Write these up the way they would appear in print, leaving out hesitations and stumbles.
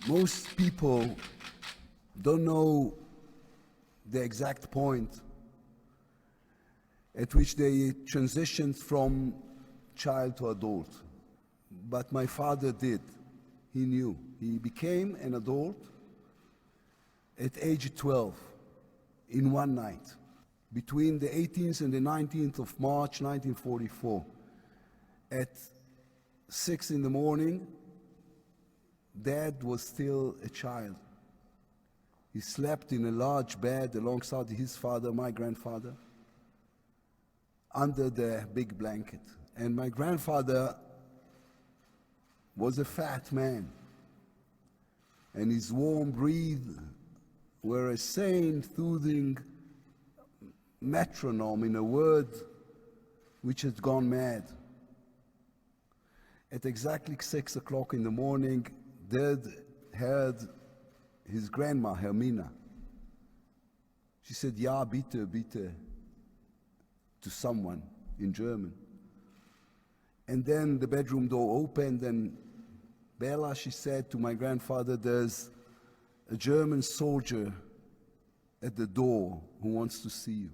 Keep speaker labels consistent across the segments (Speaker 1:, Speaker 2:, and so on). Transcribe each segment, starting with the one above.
Speaker 1: Most people don't know the exact point at which they transitioned from child to adult. But my father did. He knew. He became an adult at age 12 in one night, between the 18th and the 19th of March 1944. At 6 in the morning, Dad was still a child. He slept in a large bed alongside his father, my grandfather, under the big blanket. And my grandfather was a fat man, and his warm breath were a sane, soothing metronome in a world which had gone mad. At exactly 6 o'clock in the morning, Dad heard his grandma, Hermina. She said, "Ja, bitte, bitte," to someone in German. And then the bedroom door opened, and Bella, she said to my grandfather, "There's a German soldier at the door who wants to see you."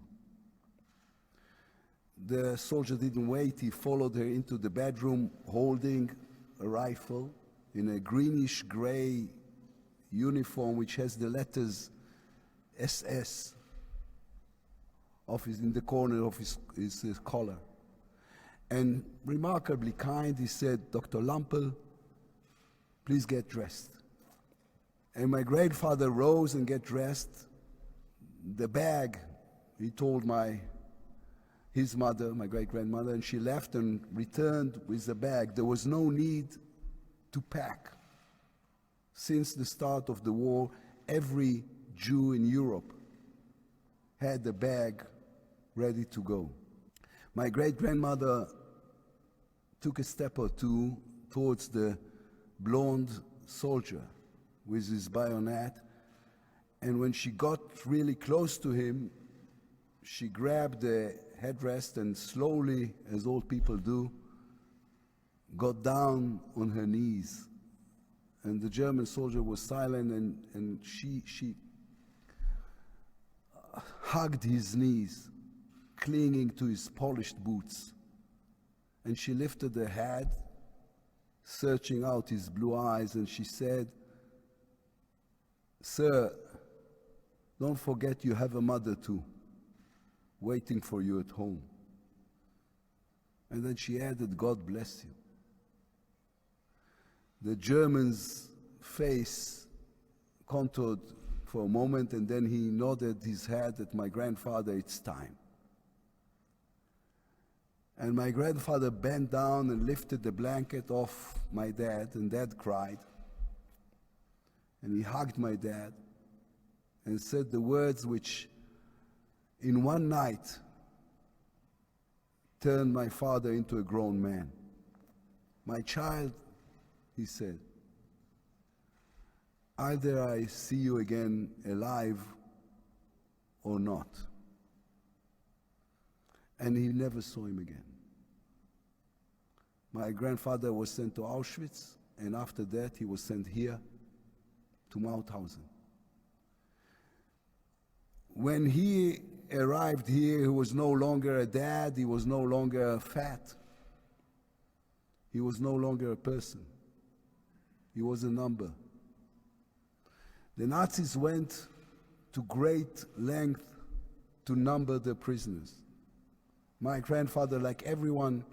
Speaker 1: The soldier didn't wait. He followed her into the bedroom holding a rifle in a greenish gray uniform which has the letters SS in the corner of his collar. And remarkably kind, he said, "Dr. Lampel, please get dressed." And my grandfather rose and get dressed. The bag, he told his mother, my great-grandmother, and she left and returned with the bag. There was no need to pack. Since the start of the war, every Jew in Europe had a bag ready to go. My great-grandmother took a step or two towards the blonde soldier with his bayonet, and when she got really close to him, she grabbed the headrest and slowly, as old people do, got down on her knees. And the German soldier was silent, and she hugged his knees, clinging to his polished boots. And she lifted her head, searching out his blue eyes, and she said, "Sir, don't forget you have a mother too, waiting for you at home." And then she added, "God bless you." The German's face contoured for a moment, and then he nodded his head at my grandfather, "It's time." And my grandfather bent down and lifted the blanket off my dad, and Dad cried. And he hugged my dad and said the words which in one night turned my father into a grown man. "My child," he said, "either I see you again alive or not." And he never saw him again. My grandfather was sent to Auschwitz, and after that he was sent here to Maoutthausen. When he arrived here, he was no longer a dad, he was no longer fat, he was no longer a person, he was a number. The Nazis went to great length to number the prisoners. My grandfather, like everyone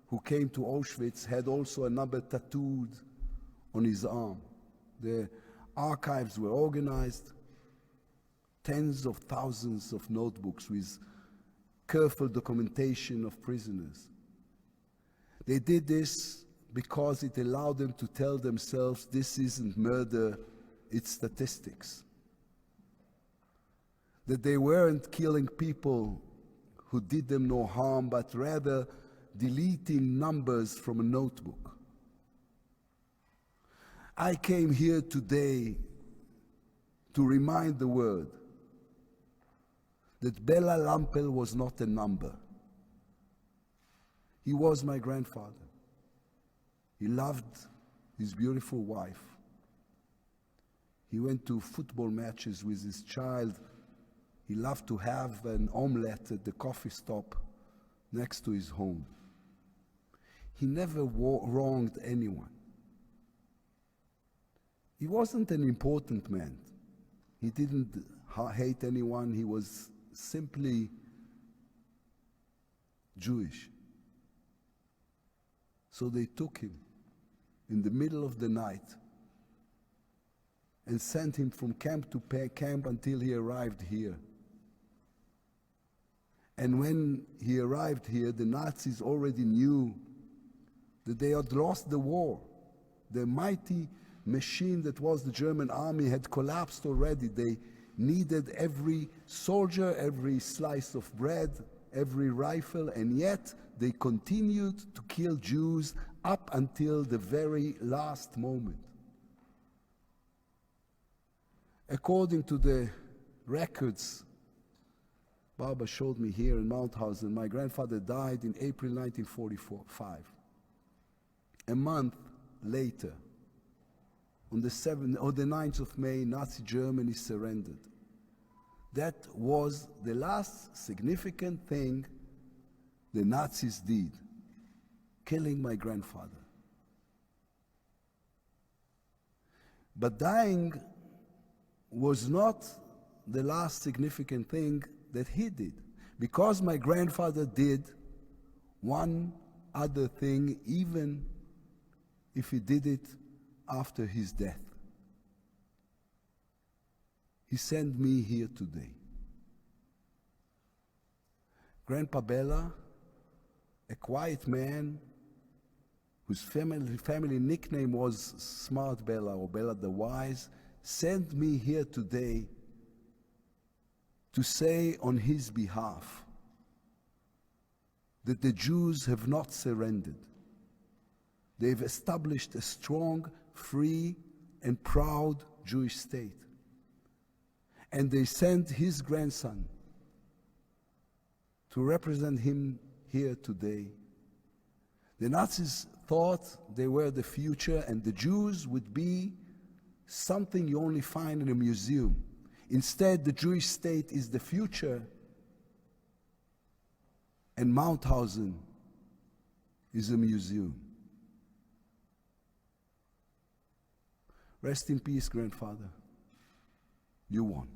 Speaker 1: who came to Auschwitz, had also a number tattooed on his arm. The archives were organized, tens of thousands of notebooks with careful documentation of prisoners. They did this because it allowed them to tell themselves, this isn't murder, it's statistics. That they weren't killing people who did them no harm, but rather deleting numbers from a notebook. I came here today to remind the world that Bela Lampel was not a number. He was my grandfather. He loved his beautiful wife. He went to football matches with his child. He loved to have an omelette at the coffee stop next to his home. He never wronged anyone. He wasn't an important man. He didn't hate anyone. He was simply Jewish. So they took him in the middle of the night and sent him from camp to camp until he arrived here. And when he arrived here, the Nazis already knew that they had lost the war. The mighty machine that was the German army had collapsed already. They needed every soldier, every slice of bread, every rifle, and yet they continued to kill Jews up until the very last moment. According to the records Barbara showed me here in Maoutthausen, my grandfather died in April 1945. A month later, on the 7th or the 9th of May, Nazi Germany surrendered. That was the last significant thing the Nazis did, killing my grandfather. But dying was not the last significant thing that he did, because my grandfather did one other thing, even if he did it after his death. He sent me here today. Grandpa Bella, a quiet man whose family nickname was Smart Bella or Bella the Wise, sent me here today to say on his behalf that the Jews have not surrendered. They've established a strong, free, and proud Jewish state. And they sent his grandson to represent him here today. The Nazis thought they were the future and the Jews would be something you only find in a museum. Instead, the Jewish state is the future, and Maoutthausen is a museum. Rest in peace, grandfather. You won.